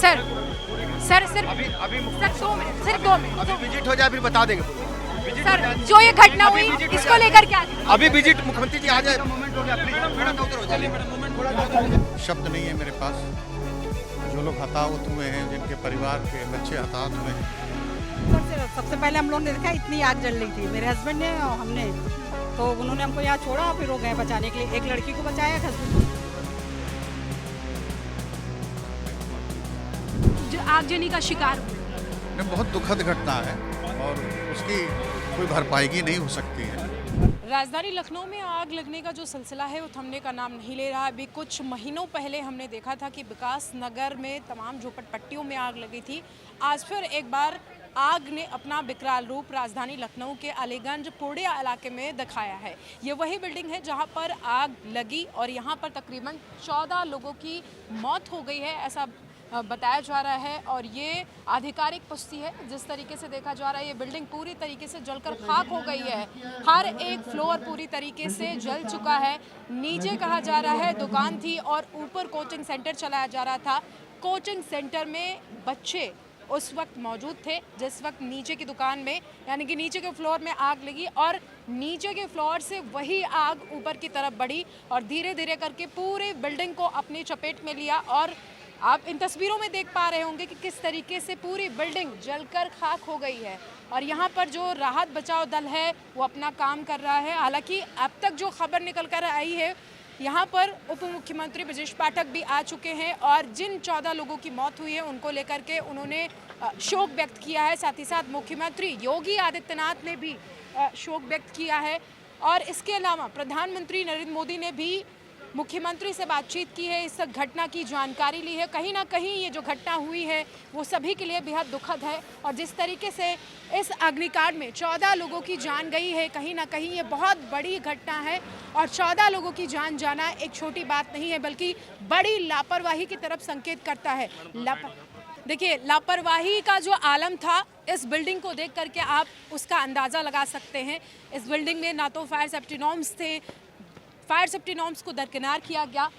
Sir sir sir अभी अभी sir 2 minute, सिर्फ 2 मिनट। अभी विजिट हो जाए फिर बता देंगे पूरा। विजिट हो सर जाए। जो ये घटना अभी हुई विजिट हो इसको जाए। लेकर क्या अभी विजिट मुख्यमंत्री जी आ जाए। मोमेंट हो गया प्लीज मैडम उधर हो जाइए। शब्द नहीं है मेरे पास। जो लोग हताहत हुए हैं, जिनके परिवार के बच्चे हताहत हुए हैं, ऊपर से सबसे पहले हम लोगों ने देखा इतनी आग जल रही थी, मेरे हस्बैंड ने और हमने, तो उन्होंने हमको यहाँ छोड़ा, फिर वो गए बचाने के लिए। एक लड़की को बचाया, जो आगजनी का शिकार हुआ? ये बहुत दुखद घटना है और उसकी कोई भरपाई नहीं हो सकती है। राजधानी लखनऊ में आग लगने का जो सिलसिला है वो थमने का नाम नहीं ले रहा। अभी कुछ महीनों पहले हमने देखा था कि विकास नगर में तमाम झोपड़पट्टियों में आग लगी थी। आज फिर एक बार आग ने अपना विकराल रूप राजधानी लखनऊ के अलीगंज पूर्णिया इलाके में दिखाया है। ये वही बिल्डिंग है जहां पर आग लगी और यहां पर तकरीबन 14 लोगों की मौत हो गई है, ऐसा बताया जा रहा है। और ये आधिकारिक पुष्टि है। जिस तरीके से देखा जा रहा है ये बिल्डिंग पूरी तरीके से जलकर खाक हो गई है। हर एक फ्लोर पूरी तरीके से जल चुका है। नीचे कहा जा रहा है दुकान थी और ऊपर कोचिंग सेंटर चलाया जा रहा था। कोचिंग सेंटर में बच्चे उस वक्त मौजूद थे जिस वक्त नीचे की दुकान में, यानी कि नीचे के फ्लोर में आग लगी और नीचे के फ्लोर से वही आग ऊपर की तरफ बढ़ी और धीरे धीरे करके पूरे बिल्डिंग को अपनी चपेट में लिया। और आप इन तस्वीरों में देख पा रहे होंगे कि किस तरीके से पूरी बिल्डिंग जलकर खाक हो गई है। और यहाँ पर जो राहत बचाव दल है वो अपना काम कर रहा है। हालांकि अब तक जो खबर निकल कर आई है, यहाँ पर उप मुख्यमंत्री ब्रजेश पाठक भी आ चुके हैं और जिन 14 लोगों की मौत हुई है उनको लेकर के उन्होंने शोक व्यक्त किया है। साथ ही साथ मुख्यमंत्री योगी आदित्यनाथ ने भी शोक व्यक्त किया है। और इसके अलावा प्रधानमंत्री नरेंद्र मोदी ने भी मुख्यमंत्री से बातचीत की है, इस घटना की जानकारी ली है। कहीं ना कहीं ये जो घटना हुई है वो सभी के लिए बेहद दुखद है। और जिस तरीके से इस अग्निकांड में 14 लोगों की जान गई है, कहीं ना कहीं ये बहुत बड़ी घटना है। और 14 लोगों की जान जाना एक छोटी बात नहीं है, बल्कि बड़ी लापरवाही की तरफ संकेत करता है। देखिए, लापरवाही का जो आलम था इस बिल्डिंग को देख करके आप उसका अंदाज़ा लगा सकते हैं। इस बिल्डिंग में ना तो फायर सेफ्टी नॉर्म्स थे, फायर सेफ्टी नॉर्म्स को दरकिनार किया गया,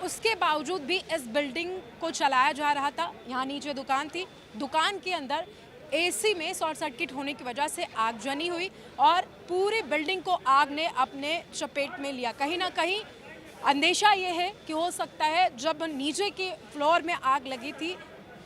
उसके बावजूद भी इस बिल्डिंग को चलाया जा रहा था। यहाँ नीचे दुकान थी, दुकान के अंदर एसी में शॉर्ट सर्किट होने की वजह से आगजनी हुई और पूरी बिल्डिंग को आग ने अपने चपेट में लिया। कहीं ना कहीं अंदेशा ये है कि हो सकता है जब नीचे के फ्लोर में आग लगी थी,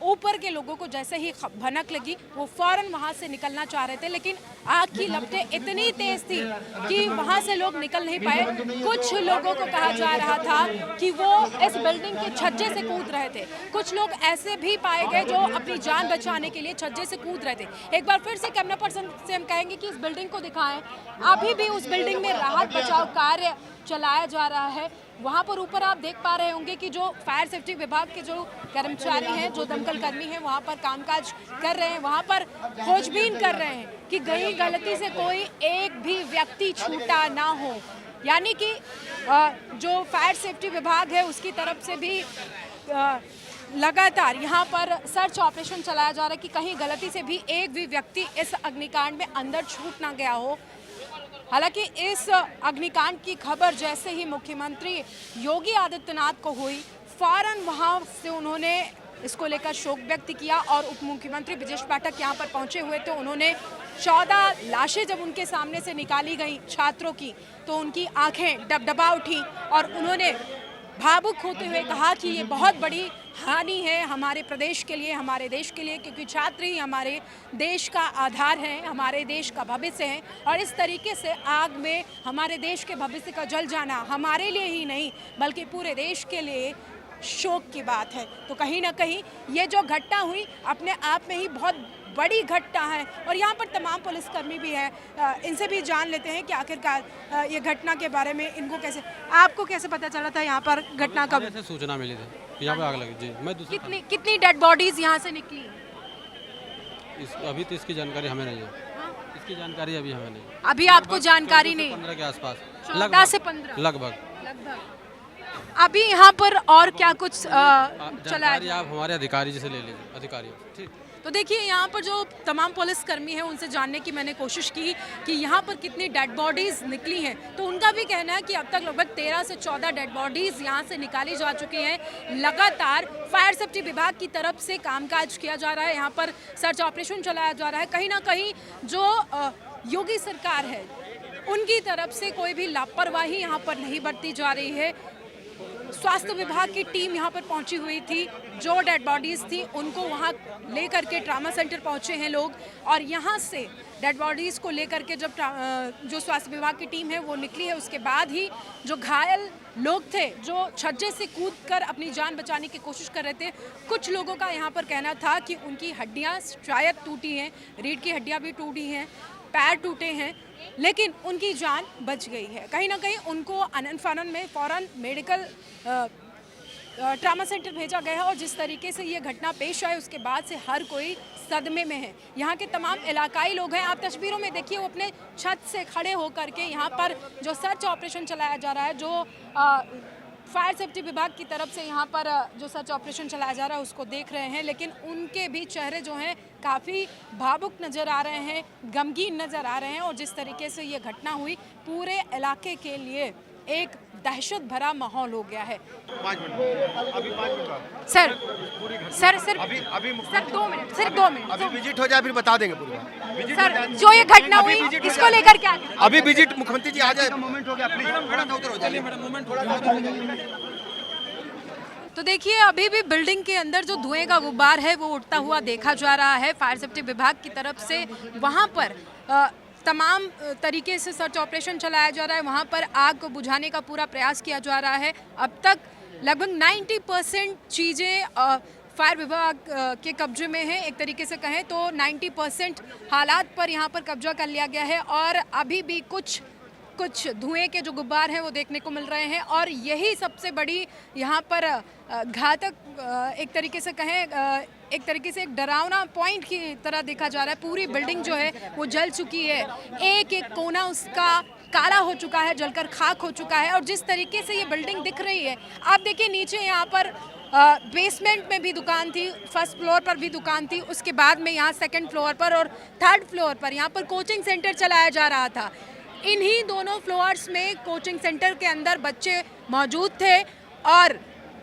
ऊपर के लोगों को जैसे ही भनक लगी वो फ़ौरन वहाँ से निकलना चाह रहे थे, लेकिन आग की लपटें इतनी तेज़ थी कि वहाँ से लोग निकल नहीं पाए। कुछ लोगों को कहा जा रहा था कि वो इस बिल्डिंग के छज्जे से कूद रहे थे। कुछ लोग ऐसे भी पाए गए जो अपनी जान बचाने के लिए छज्जे से कूद रहे थे। एक बार फिर से कैमरा पर्सन से हम कहेंगे कि इस बिल्डिंग को दिखाएं। अभी भी उस बिल्डिंग में राहत बचाव कार्य चलाया जा रहा है। वहाँ पर ऊपर आप देख पा रहे होंगे कि जो फायर सेफ्टी विभाग के जो कर्मचारी हैं, जो दमकल कर्मी हैं, वहाँ पर कामकाज कर रहे हैं, वहाँ पर खोजबीन कर रहे हैं कि कहीं गलती से कोई एक भी व्यक्ति छूटा ना हो। यानी कि जो फायर सेफ्टी विभाग है उसकी तरफ से भी लगातार यहाँ पर सर्च ऑपरेशन चलाया जा रहा है कि कहीं गलती से भी एक भी व्यक्ति इस अग्निकांड में अंदर छूट ना गया हो। हालांकि इस अग्निकांड की खबर जैसे ही मुख्यमंत्री योगी आदित्यनाथ को हुई, फौरन वहां से उन्होंने इसको लेकर शोक व्यक्त किया और उप मुख्यमंत्री ब्रजेश पाठक यहां पर पहुंचे हुए थे। उन्होंने 14 लाशें जब उनके सामने से निकाली गई छात्रों की, तो उनकी आंखें डबडबा उठी और उन्होंने भावुक होते हुए कहा कि ये बहुत बड़ी हानि है हमारे प्रदेश के लिए, हमारे देश के लिए, क्योंकि छात्र ही हमारे देश का आधार हैं, हमारे देश का भविष्य है। और इस तरीके से आग में हमारे देश के भविष्य का जल जाना हमारे लिए ही नहीं बल्कि पूरे देश के लिए शोक की बात है। तो कहीं ना कहीं ये जो घटना हुई अपने आप में ही बहुत बड़ी घटना है। और यहाँ पर तमाम पुलिसकर्मी भी हैं, इनसे भी जान लेते हैं कि आखिरकार ये घटना के बारे में इनको कैसे, आपको कैसे पता चला था यहाँ पर घटना कब? ऐसे सूचना मिली थी कि यहाँ पे आग लगी जी। मैं कितनी डेड बॉडीज यहाँ से निकली? अभी तो इसकी जानकारी हमें नहीं है। इसकी जानकारी अभी हमें नहीं। अभी आपको जानकारी नहीं? 15 के आसपास, 14 से 15 लगभग। अभी यहाँ पर और क्या कुछ चला? आप हमारे अधिकारी जी से ले लीजिए, अधिकारी। ठीक। तो देखिए यहाँ पर जो तमाम पुलिसकर्मी हैं उनसे जानने की मैंने कोशिश की कि यहाँ पर कितनी डेड बॉडीज़ निकली हैं, तो उनका भी कहना है कि अब तक लगभग 13 से 14 डेड बॉडीज़ यहाँ से निकाली जा चुकी हैं। लगातार फायर सेफ्टी विभाग की तरफ से कामकाज किया जा रहा है, यहाँ पर सर्च ऑपरेशन चलाया जा रहा है। कहीं ना कहीं जो योगी सरकार है उनकी तरफ से कोई भी लापरवाही यहाँ पर नहीं बरती जा रही है। स्वास्थ्य विभाग की टीम यहाँ पर पहुंची हुई थी, जो डेड बॉडीज़ थी उनको वहाँ लेकर के ट्रामा सेंटर पहुँचे हैं लोग, और यहाँ से डेड बॉडीज़ को लेकर के जब जो स्वास्थ्य विभाग की टीम है वो निकली है, उसके बाद ही जो घायल लोग थे जो छज्जे से कूदकर अपनी जान बचाने की कोशिश कर रहे थे, कुछ लोगों का यहाँ पर कहना था कि उनकी हड्डियाँ शायद टूटी हैं, रीढ़ की हड्डियाँ भी टूटी हैं, पैर टूटे हैं, लेकिन उनकी जान बच गई है। कहीं ना कहीं उनको अनन-फनन में फ़ौरन मेडिकल ट्रामा सेंटर भेजा गया है, और जिस तरीके से ये घटना पेश आई उसके बाद से हर कोई सदमे में है। यहाँ के तमाम इलाकाई लोग हैं, आप तस्वीरों में देखिए वो अपने छत से खड़े होकर के यहाँ पर जो सर्च ऑपरेशन चलाया जा रहा है, जो फायर सेफ्टी विभाग की तरफ से यहाँ पर जो सर्च ऑपरेशन चलाया जा रहा है उसको देख रहे हैं, लेकिन उनके भी चेहरे जो हैं काफ़ी भावुक नज़र आ रहे हैं, गमगीन नज़र आ रहे हैं। और जिस तरीके से ये घटना हुई पूरे इलाके के लिए एक दहशत भरा माहौल हो गया है। 5 मिनट अभी 5 मिनट सर सर सर अभी सर 2 मिनट, सिर्फ 2 मिनट। अभी विजिट हो जाए फिर बता देंगे पूरी बात। विजिट हो सर जाए- जो ये घटना अभी हुई विजिट हो इसको जाए। लेकर क्या कहें? अभी विजिट मुख्यमंत्री जी आ जाए। मोमेंट हो गया प्लीज, थोड़ा सा उधर हो जाइए मैडम, मोमेंट थोड़ा सा उधर हो जाइए। तो देखिए अभी भी बिल्डिंग के अंदर जो धुएं का गुब्बार है वो उठता हुआ देखा जा रहा है। फायर सेफ्टी विभाग की तरफ से वहाँ पर तमाम तरीके से सर्च ऑपरेशन चलाया जा रहा है, वहाँ पर आग को बुझाने का पूरा प्रयास किया जा रहा है। अब तक लगभग 90% चीज़ें फायर विभाग के कब्जे में है। एक तरीके से कहें तो 90% हालात पर यहाँ पर कब्जा कर लिया गया है, और अभी भी कुछ धुएं के जो गुब्बार हैं वो देखने को मिल रहे हैं, और यही सबसे बड़ी यहाँ पर घातक एक तरीके से कहें एक तरीके से एक डरावना पॉइंट की तरह देखा जा रहा है। पूरी बिल्डिंग जो है वो जल चुकी है, एक एक कोना उसका काला हो चुका है, जलकर खाक हो चुका है। और जिस तरीके से ये बिल्डिंग दिख रही है, आप देखिए नीचे यहाँ पर बेसमेंट में भी दुकान थी, फर्स्ट फ्लोर पर भी दुकान थी, उसके बाद में यहाँ सेकंड फ्लोर पर और थर्ड फ्लोर पर यहाँ पर कोचिंग सेंटर चलाया जा रहा था। इन्हीं दोनों फ्लोर्स में कोचिंग सेंटर के अंदर बच्चे मौजूद थे, और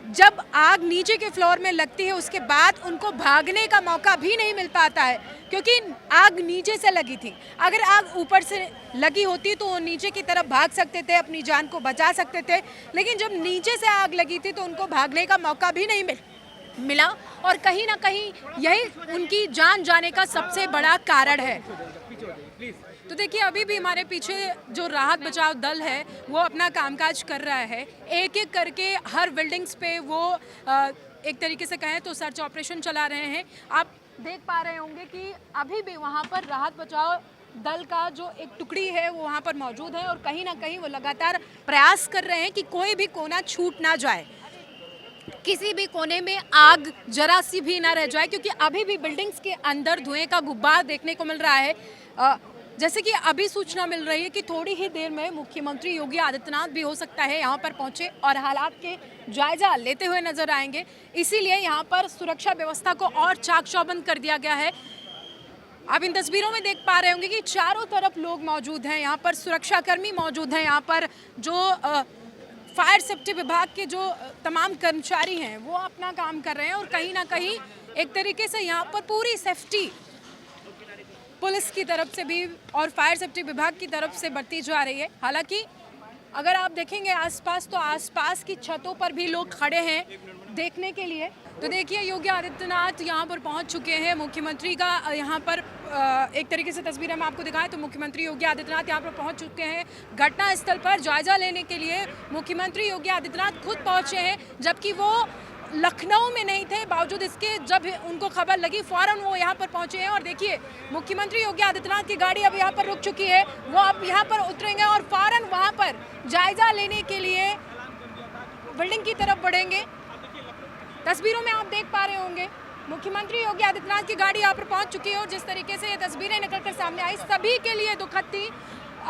जब आग नीचे के फ्लोर में लगती है उसके बाद उनको भागने का मौका भी नहीं मिल पाता है, क्योंकि आग नीचे से लगी थी। अगर आग ऊपर से लगी होती तो वो नीचे की तरफ भाग सकते थे, अपनी जान को बचा सकते थे, लेकिन जब नीचे से आग लगी थी तो उनको भागने का मौका भी नहीं मिला, और कहीं ना कहीं यही उनकी जान जाने का सबसे बड़ा कारण है। तो देखिए अभी भी हमारे पीछे जो राहत बचाव दल है वो अपना कामकाज कर रहा है, एक एक करके हर बिल्डिंग्स पे वो एक तरीके से कहें तो सर्च ऑपरेशन चला रहे हैं। आप देख पा रहे होंगे कि अभी भी वहाँ पर राहत बचाव दल का जो एक टुकड़ी है वो वहाँ पर मौजूद है, और कहीं ना कहीं वो लगातार प्रयास कर रहे हैं कि कोई भी कोना छूट ना जाए, किसी भी कोने में आग जरा सी भी ना रह जाए, क्योंकि अभी भी बिल्डिंग्स के अंदर धुएं का गुब्बार देखने को मिल रहा है। जैसे कि अभी सूचना मिल रही है कि थोड़ी ही देर में मुख्यमंत्री योगी आदित्यनाथ भी हो सकता है यहाँ पर पहुँचे और हालात के जायजा लेते हुए नजर आएंगे, इसीलिए यहाँ पर सुरक्षा व्यवस्था को और चाक चौबंद कर दिया गया है। आप इन तस्वीरों में देख पा रहे होंगे कि चारों तरफ लोग मौजूद हैं, यहाँ पर सुरक्षाकर्मी मौजूद हैं, यहाँ पर जो फायर सेफ्टी विभाग के जो तमाम कर्मचारी हैं वो अपना काम कर रहे हैं, और कहीं ना कहीं एक तरीके से यहाँ पर पूरी सेफ्टी पुलिस की तरफ से भी और फायर सेफ्टी विभाग की तरफ से बढ़ती जा रही है। हालांकि अगर आप देखेंगे आसपास तो आसपास की छतों पर भी लोग खड़े हैं देखने के लिए। तो देखिए योगी आदित्यनाथ यहाँ पर पहुँच चुके हैं, मुख्यमंत्री का यहाँ पर एक तरीके से तस्वीर हम आपको दिखाएं तो मुख्यमंत्री योगी आदित्यनाथ यहाँ पर पहुँच चुके हैं। घटनास्थल पर जायजा लेने के लिए मुख्यमंत्री योगी आदित्यनाथ खुद पहुँचे हैं, जबकि वो लखनऊ में नहीं थे, बावजूद इसके जब उनको खबर लगी फ़ौरन वो यहाँ पर पहुँचे हैं। और देखिए मुख्यमंत्री योगी आदित्यनाथ की गाड़ी अब यहाँ पर रुक चुकी है, वो अब यहाँ पर उतरेंगे और फ़ौरन वहाँ पर जायजा लेने के लिए बिल्डिंग की तरफ बढ़ेंगे। तस्वीरों में आप देख पा रहे होंगे मुख्यमंत्री योगी आदित्यनाथ की गाड़ी यहाँ पर पहुँच चुकी है, और जिस तरीके से ये तस्वीरें निकलकर सामने आई सभी के लिए दुखद थी।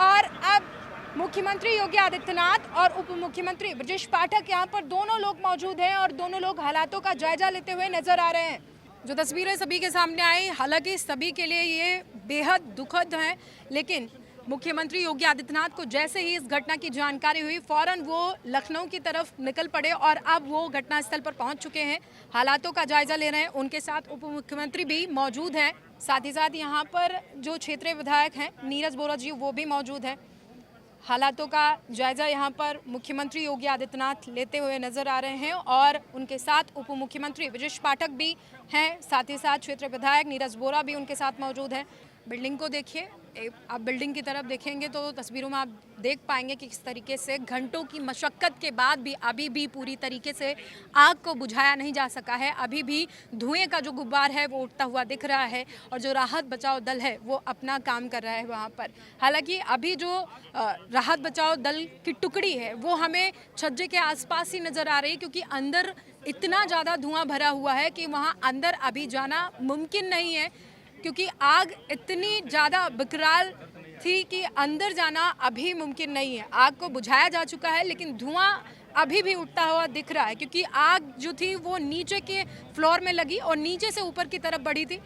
और अब मुख्यमंत्री योगी आदित्यनाथ और उप मुख्यमंत्री ब्रजेश पाठक यहाँ पर दोनों लोग मौजूद हैं, और दोनों लोग हालातों का जायजा लेते हुए नजर आ रहे हैं। जो तस्वीरें सभी के सामने आई, हालांकि सभी के लिए ये बेहद दुखद है, लेकिन मुख्यमंत्री योगी आदित्यनाथ को जैसे ही इस घटना की जानकारी हुई फौरन वो लखनऊ की तरफ निकल पड़े और अब वो घटनास्थल पर पहुंच चुके हैं, हालातों का जायजा ले रहे हैं। उनके साथ उप मुख्यमंत्री भी मौजूद हैं, साथ ही साथ यहाँ पर जो क्षेत्रीय विधायक हैं नीरज बोरा जी वो भी मौजूद हैं। हालातों का जायजा यहाँ पर मुख्यमंत्री योगी आदित्यनाथ लेते हुए नजर आ रहे हैं और उनके साथ उप मुख्यमंत्री ब्रजेश पाठक भी हैं, साथ ही साथ क्षेत्रीय विधायक नीरज बोरा भी उनके साथ मौजूद हैं। बिल्डिंग को देखिए, आप बिल्डिंग की तरफ देखेंगे तो तस्वीरों में आप देख पाएंगे कि किस तरीके से घंटों की मशक्कत के बाद भी अभी भी पूरी तरीके से आग को बुझाया नहीं जा सका है। अभी भी धुएं का जो गुब्बार है वो उठता हुआ दिख रहा है और जो राहत बचाव दल है वो अपना काम कर रहा है वहाँ पर। हालांकि अभी जो राहत बचाव दल की टुकड़ी है वो हमें छज्जे के आसपास ही नज़र आ रही है, क्योंकि अंदर इतना ज़्यादा धुआं भरा हुआ है कि वहाँ अंदर अभी जाना मुमकिन नहीं है, क्योंकि आग इतनी ज़्यादा विकराल थी कि अंदर जाना अभी मुमकिन नहीं है। आग को बुझाया जा चुका है लेकिन धुआं अभी भी उठता हुआ दिख रहा है, क्योंकि आग जो थी वो नीचे के फ्लोर में लगी और नीचे से ऊपर की तरफ बढ़ी थी।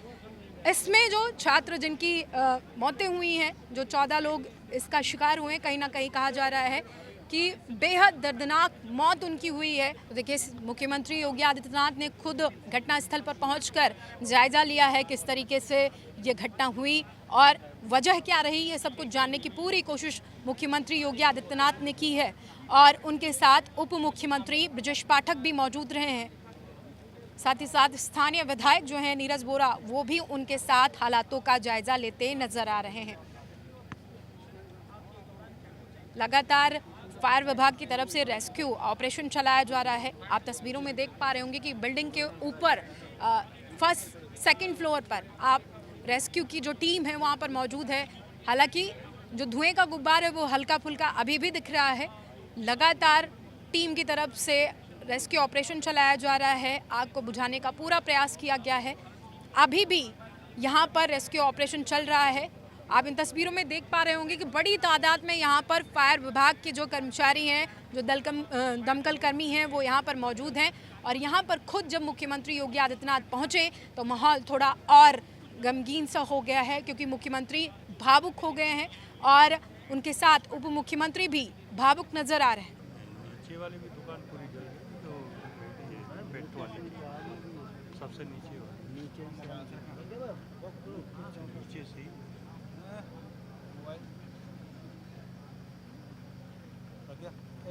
इसमें जो छात्र जिनकी मौतें हुई हैं, जो 14 लोग इसका शिकार हुए हैं, कहीं ना कहीं कहा जा रहा है कि बेहद दर्दनाक मौत उनकी हुई है। तो देखिए, मुख्यमंत्री योगी आदित्यनाथ ने खुद घटनास्थल पर पहुंचकर जायजा लिया है किस तरीके से ये घटना हुई और वजह क्या रही, ये सब कुछ जानने की पूरी कोशिश मुख्यमंत्री योगी आदित्यनाथ ने की है और उनके साथ उप मुख्यमंत्री ब्रजेश पाठक भी मौजूद रहे हैं। साथ ही साथ स्थानीय विधायक जो हैं नीरज बोरा वो भी उनके साथ हालातों का जायजा लेते नजर आ रहे हैं। लगातार फायर विभाग की तरफ से रेस्क्यू ऑपरेशन चलाया जा रहा है। आप तस्वीरों में देख पा रहे होंगे कि बिल्डिंग के ऊपर फर्स्ट सेकंड फ्लोर पर आप रेस्क्यू की जो टीम है वहाँ पर मौजूद है। हालांकि जो धुएं का गुब्बार है वो हल्का फुल्का अभी भी दिख रहा है। लगातार टीम की तरफ से रेस्क्यू ऑपरेशन चलाया जा रहा है, आग को बुझाने का पूरा प्रयास किया गया है। अभी भी यहाँ पर रेस्क्यू ऑपरेशन चल रहा है। आप इन तस्वीरों में देख पा रहे होंगे कि बड़ी तादाद में यहाँ पर फायर विभाग के जो कर्मचारी हैं, जो दमकल कर्मी हैं वो यहाँ पर मौजूद हैं और यहाँ पर खुद जब मुख्यमंत्री योगी आदित्यनाथ पहुँचे तो माहौल थोड़ा और गमगीन सा हो गया है, क्योंकि मुख्यमंत्री भावुक हो गए हैं और उनके साथ उप मुख्यमंत्री भी भावुक नज़र आ रहे हैं। नीचे वाली भी दुकान पूरी जल गई, तो ये बेट वाली सबसे नीचे नीचे से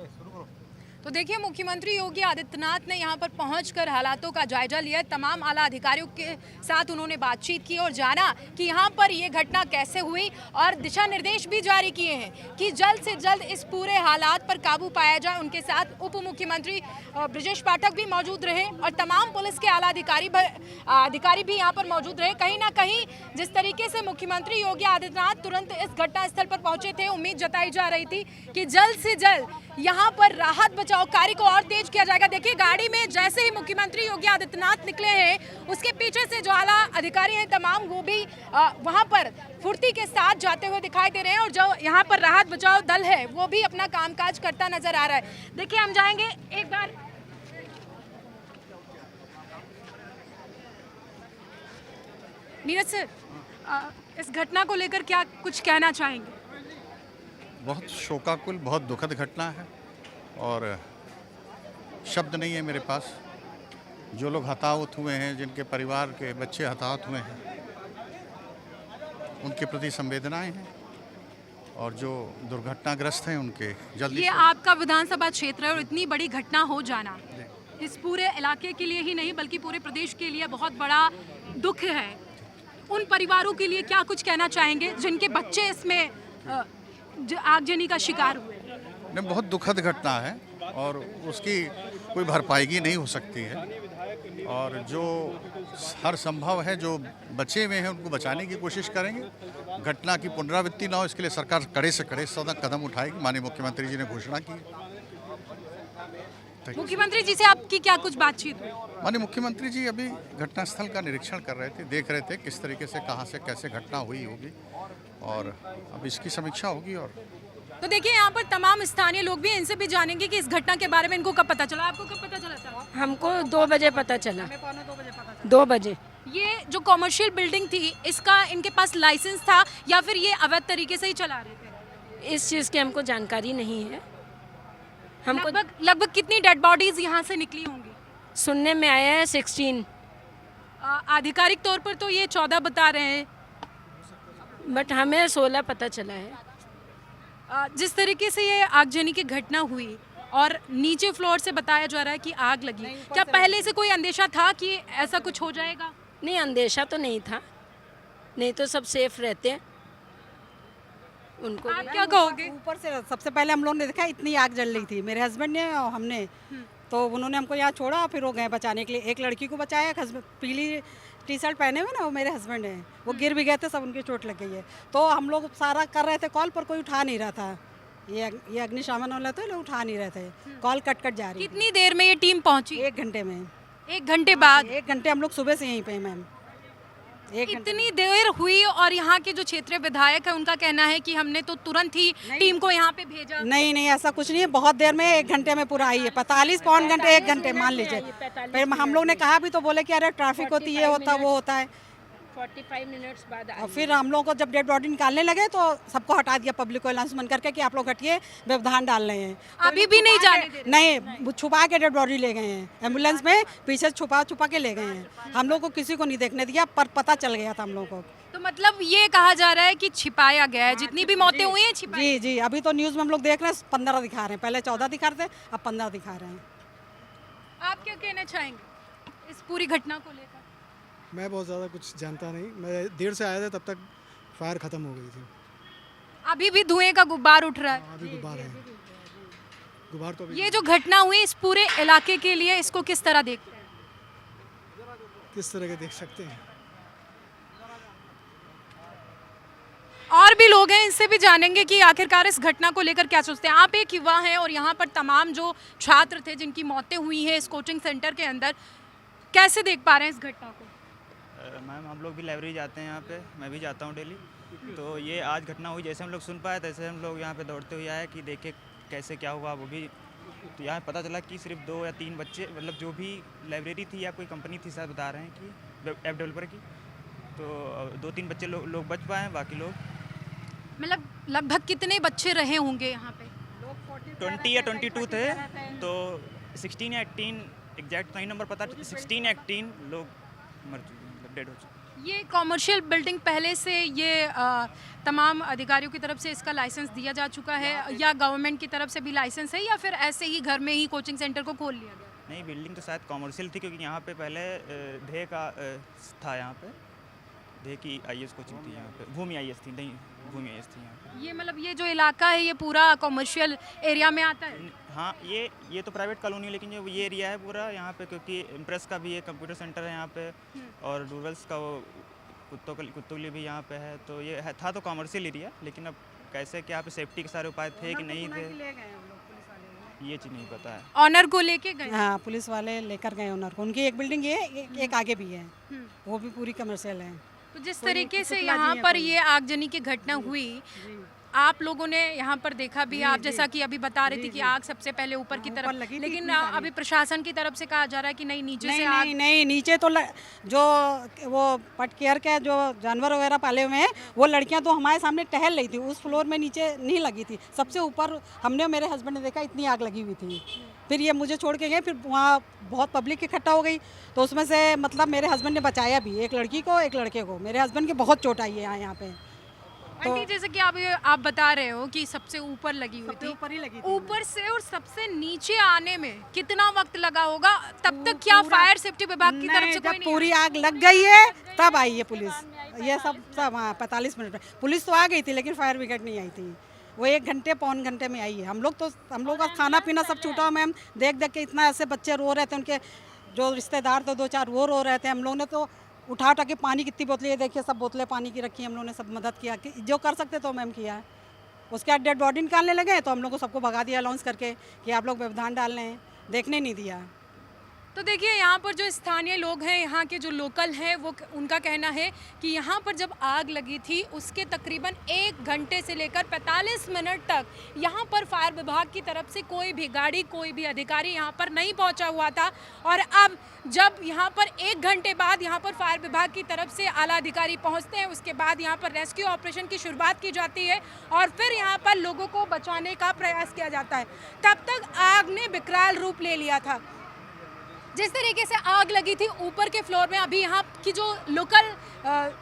शुरू करो। तो देखिए, मुख्यमंत्री योगी आदित्यनाथ ने यहाँ पर पहुंचकर हालातों का जायजा लिया। तमाम आला अधिकारियों के साथ उन्होंने बातचीत की और जाना कि यहाँ पर ये घटना कैसे हुई और दिशा निर्देश भी जारी किए हैं कि जल्द से जल्द इस पूरे हालात पर काबू पाया जाए। उनके साथ उप मुख्यमंत्री ब्रजेश पाठक भी मौजूद रहे और तमाम पुलिस के आला अधिकारी भी यहाँ पर मौजूद रहे। कहीं ना कहीं जिस तरीके से मुख्यमंत्री योगी आदित्यनाथ तुरंत इस घटनास्थल पर पहुंचे थे, उम्मीद जताई जा रही थी कि जल्द से जल्द यहाँ पर राहत बचाव कार्य को और तेज किया जाएगा। देखिए, गाड़ी में जैसे ही मुख्यमंत्री योगी आदित्यनाथ निकले हैं उसके पीछे से जो आला अधिकारी हैं तमाम वो भी वहाँ पर फुर्ती के साथ जाते हुए दिखाई दे रहे हैं और जो यहाँ पर राहत बचाव दल है वो भी अपना कामकाज करता नजर आ रहा है। देखिए, हम जाएंगे एक बार नीरज सर, इस घटना को लेकर क्या कुछ कहना चाहेंगे? बहुत शोकाकुल, बहुत दुखद घटना है और शब्द नहीं है मेरे पास। जो लोग हताहत हुए हैं, जिनके परिवार के बच्चे हताहत हुए हैं, उनके प्रति संवेदनाएं हैं और जो दुर्घटनाग्रस्त हैं उनके जल्दी ये आपका विधानसभा क्षेत्र है और इतनी बड़ी घटना हो जाना इस पूरे इलाके के लिए ही नहीं बल्कि पूरे प्रदेश के लिए बहुत बड़ा दुख है। उन परिवारों के लिए क्या कुछ कहना चाहेंगे जिनके बच्चे इसमें आगजनी का शिकार हुए? नहीं, बहुत दुखद घटना है और उसकी कोई भरपाईगी नहीं हो सकती है और जो हर संभव है, जो बचे हुए हैं उनको बचाने की कोशिश करेंगे। घटना की पुनरावृत्ति ना हो इसके लिए सरकार कड़े से कड़े कदम उठाएगी। माननीय मुख्यमंत्री जी ने घोषणा की। मुख्यमंत्री जी से आपकी क्या कुछ बातचीत हुई? माननीय मुख्यमंत्री जी अभी घटनास्थल का निरीक्षण कर रहे थे, देख रहे थे किस तरीके से, कहाँ से कैसे घटना हुई होगी और अब इसकी समीक्षा होगी। और तो देखिए, यहाँ पर तमाम स्थानीय लोग भी, इनसे भी जानेंगे कि इस घटना के बारे में इनको कब पता चला। आपको कब पता चला था? हमको 2 बजे पता चला। 2 बजे पता चला। 2 बजे ये जो कॉमर्शियल बिल्डिंग थी इसका इनके पास लाइसेंस था या फिर ये अवैध तरीके से ही चला रहे थे? इस चीज़ की हमको जानकारी नहीं है। हमको लगभग कितनी डेड बॉडीज यहाँ से निकली होंगी? सुनने में आया है 16, आधिकारिक तौर पर तो ये 14 बता रहे हैं। बट हमें 16 पता चला है। जिस तरीके से ये आगजनी की घटना हुई और नीचे फ्लोर से बताया जा रहा है कि आग लगी, क्या पहले से कोई अंदेशा था कि ऐसा कुछ हो जाएगा? नहीं, अंदेशा तो नहीं था, नहीं तो सब सेफ रहते हैं। उनको आप क्या कहोगे? ऊपर से सबसे पहले हम लोग ने देखा इतनी आग जल रही थी, मेरे हस्बैंड ने और हमने, तो उन्होंने हमको यहाँ छोड़ा, फिर वो गए बचाने के लिए। एक लड़की को बचाया, पीली टी शर्ट पहने हुए ना, वो मेरे हस्बैंड हैं, वो गिर भी गए थे, सब उनकी चोट लग गई है। तो हम लोग सारा कर रहे थे कॉल, पर कोई उठा नहीं रहा था। ये अग्निशमन वाले थे, लोग उठा नहीं रहे थे, कॉल कट जा रही। कितनी देर में ये टीम पहुंची? 1 घंटे में। 1 घंटे बाद? 1 घंटे हम लोग सुबह से यहीं पे हैं मैम। इतनी देर हुई और यहाँ के जो क्षेत्रीय विधायक है उनका कहना है कि हमने तो तुरंत ही टीम को यहाँ पे भेजा। नहीं, ऐसा कुछ नहीं है, बहुत देर में 1 घंटे में पूरा आई है। 45 पौन घंटे 1 घंटे मान लीजिए। फिर हम लोग ने कहा भी तो बोले कि अरे ट्रैफिक होती है, होता वो होता है। 45 मिनट्स बाद और फिर हम लोग को जब डेड बॉडी निकालने लगे तो सबको हटा दिया, पब्लिक को अनाउंसमेंट करके कि आप लोग हटिए, व्यवधान डाल रहे हैं। अभी भी नहीं जाने दे रहे? नहीं, छुपा के डेड बॉडी ले गए हैं, एम्बुलेंस में पीछे छुपा के ले गए हैं। हम लोग को किसी को नहीं देखने दिया, पर पता चल गया था हम लोग को। तो मतलब ये कहा जा रहा है कि छिपाया गया है, जितनी भी मौतें हुई हैं छिपाई। जी, अभी तो न्यूज़ में हम लोग देख रहे हैं 15 दिखा रहे हैं, पहले 14 दिखा रहे थे, अब 15 दिखा रहे हैं। आप क्या कहना चाहेंगे इस पूरी घटना को लेकर? मैं बहुत ज़्यादा कुछ जानता नहीं, मैं देर से आया था, तब तक फायर ख़त्म हो गई थी। अभी भी धुएं का गुब्बार उठ रहा है? अभी गुब्बार है, गुब्बार तो अभी। ये जो घटना हुई इस पूरे इलाके के लिए इसको किस तरह देखते हैं? किस तरह के देख सकते हैं? और भी लोग हैं, इनसे भी जानेंगे कि आखिरकार इस घटना को लेकर क्या सोचते हैं। आप एक युवा हैं और यहाँ पर तमाम जो छात्र थे जिनकी मौतें हुई हैं इस कोचिंग सेंटर के अंदर, कैसे देख पा रहे हैं इस घटना को? मैम, हम लोग भी लाइब्रेरी जाते हैं यहाँ पे, मैं भी जाता हूँ डेली। तो ये आज घटना हुई, जैसे हम लोग सुन पाए तैसे हम लोग यहाँ पे दौड़ते हुए आए कि देखे कैसे क्या हुआ। वो भी तो यहाँ पता चला कि सिर्फ 2 या 3 बच्चे, मतलब जो भी लाइब्रेरी थी या कोई कंपनी थी, शायद बता रहे हैं कि ऐप डेवलपर की, तो 2-3 बच्चे लोग बच पाए हैं, बाकी लोग मतलब लगभग कितने बच्चे रहे होंगे यहाँ पे? 20 या 22 थे, तो 16 या 18 एग्जैक्ट नहीं नंबर पता, 16 या 18 लोग मर चुके, मतलब डेड हो चुके। ये कॉमर्शियल बिल्डिंग पहले से ये तमाम अधिकारियों की तरफ से इसका लाइसेंस दिया जा चुका है या गवर्नमेंट की तरफ से भी लाइसेंस है, या फिर ऐसे ही घर में ही कोचिंग सेंटर को खोल लिया गया? नहीं, बिल्डिंग तो शायद कॉमर्शियल थी, क्योंकि यहाँ पे पहले ढे का था, यहाँ पे ढे की IAS कोचिंग थी, यहाँ पे भूमि IAS थी, नहीं भूमि IAS थी यहाँ पे। ये मतलब ये जो इलाका है ये पूरा कॉमर्शियल एरिया में आता है? हाँ, ये तो प्राइवेट कॉलोनी है, लेकिन जो ये एरिया है पूरा यहाँ पे, क्योंकि इम्प्रेस का भी एक कंप्यूटर सेंटर है यहाँ पे, और डूरल्स का वो कुत्तों के लिए भी यहाँ पे है। तो ये था तो कॉमर्शियल एरिया, लेकिन अब कैसे क्या यहाँ पे सेफ्टी के सारे उपाय थे कि नहीं थे, ये चीज़ नहीं पता है। ऑनर को लेके गए? हाँ, पुलिस वाले लेकर गए ऑनर को। उनकी एक बिल्डिंग ये एक आगे भी है, वो भी पूरी कमर्शियल है। तो जिस तरीके से यहाँ पर ये आगजनी की घटना हुई, आप लोगों ने यहाँ पर देखा भी, आप जैसा कि अभी बता रही थी कि आग सबसे पहले ऊपर की तरफ लगी, लेकिन अभी प्रशासन की तरफ से कहा जा रहा है कि नहीं, नीचे से आग नहीं, नीचे तो जो वो पट केयर के जो जानवर वगैरह पाले हुए हैं, वो लड़कियां तो हमारे सामने टहल रही थी, उस फ्लोर में नीचे नहीं लगी थी, सबसे ऊपर हमने मेरे हस्बैंड ने देखा इतनी आग लगी हुई थी। फिर ये मुझे छोड़ के गए, फिर वहाँ बहुत पब्लिक इकट्ठा हो गई, तो उसमें से मतलब मेरे हस्बैंड ने बचाया भी, एक लड़की को एक लड़के को। मेरे हस्बैंड की बहुत चोट आई है यहाँ पे। तो आंटी, जैसे कि आप बता रहे हो कि सबसे ऊपर लगी हुई थी, ऊपर ही लगी थी, ऊपर से और सबसे नीचे आने में कितना वक्त लगा होगा? तब तक क्या फायर सेफ्टी विभाग की तरफ से कोई नहीं? पूरी आग लग गई है तब आई है पुलिस, ये सब 45 मिनट में पुलिस तो आ गई थी, लेकिन फायर ब्रिगेड नहीं आई थी। वो 1 घंटे पौन घंटे में आई है। हम लोग का खाना पीना सब छूटा हुआ मैम, देख के इतना ऐसे बच्चे रो रहे थे, उनके जो रिश्तेदार थे 2-4 वो रो रहे थे। हम लोग ने तो उठा के पानी कितनी बोतलें, ये देखिए सब बोतलें पानी की रखी, हम लोगों ने सब मदद किया कि जो कर सकते तो मैम किया है। उसके बाद डेड बॉडी निकालने लगे तो हम लोग को सबको भगा दिया अनाउंस करके कि आप लोग व्यवधान डाल रहे हैं, देखने नहीं दिया। तो देखिए यहाँ पर जो स्थानीय लोग हैं, यहाँ के जो लोकल हैं, वो उनका कहना है कि यहाँ पर जब आग लगी थी उसके तकरीबन 1 घंटे से लेकर 45 मिनट तक यहाँ पर फायर विभाग की तरफ से कोई भी गाड़ी, कोई भी अधिकारी यहाँ पर नहीं पहुँचा हुआ था। और अब जब यहाँ पर 1 घंटे बाद यहाँ पर फायर विभाग की तरफ से आला अधिकारी पहुँचते हैं, उसके बाद यहाँ पर रेस्क्यू ऑपरेशन की शुरुआत की जाती है और फिर यहाँ पर लोगों को बचाने का प्रयास किया जाता है। तब तक आग ने विकराल रूप ले लिया था। जिस तरीके से आग लगी थी ऊपर के फ्लोर में, अभी यहाँ की जो लोकल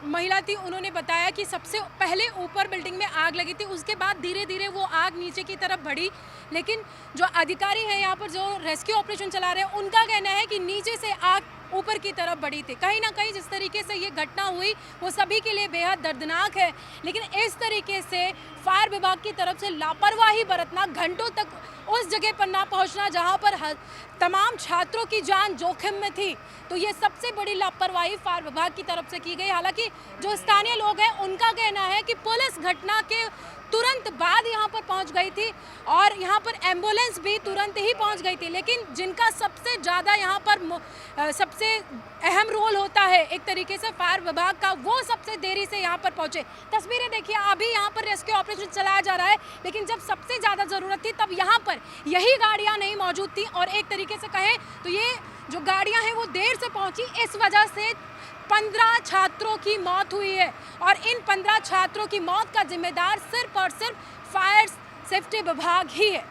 महिला थी उन्होंने बताया कि सबसे पहले ऊपर बिल्डिंग में आग लगी थी, उसके बाद धीरे धीरे वो आग नीचे की तरफ बढ़ी। लेकिन जो अधिकारी हैं यहाँ पर जो रेस्क्यू ऑपरेशन चला रहे हैं, उनका कहना है कि नीचे से आग ऊपर की तरफ बढ़ी थी। कहीं ना कहीं जिस तरीके से ये घटना हुई वो सभी के लिए बेहद दर्दनाक है। लेकिन इस तरीके से फायर विभाग की तरफ से लापरवाही बरतना, घंटों तक उस जगह पर ना पहुंचना जहां पर तमाम छात्रों की जान जोखिम में थी, तो ये सबसे बड़ी लापरवाही फायर विभाग की तरफ से की गई। हालांकि जो स्थानीय लोग हैं उनका कहना है कि पुलिस घटना के तुरंत बाद यहाँ पर पहुँच गई थी और यहाँ पर एम्बुलेंस भी तुरंत ही पहुँच गई थी। लेकिन जिनका सबसे ज़्यादा यहाँ पर सबसे अहम रोल होता है एक तरीके से फायर विभाग का, वो सबसे देरी से यहाँ पर पहुँचे। तस्वीरें देखिए, अभी यहाँ पर रेस्क्यू ऑपरेशन चलाया जा रहा है, लेकिन जब सबसे ज़्यादा ज़रूरत थी तब यहाँ पर यही गाड़ियाँ नहीं मौजूद थी। और एक तरीके से कहें तो ये जो गाड़ियाँ हैं वो देर से पहुँची, इस वजह से 15 छात्रों की मौत हुई है। और इन 15 छात्रों की मौत का जिम्मेदार सिर्फ और सिर्फ फायर सेफ्टी विभाग ही है।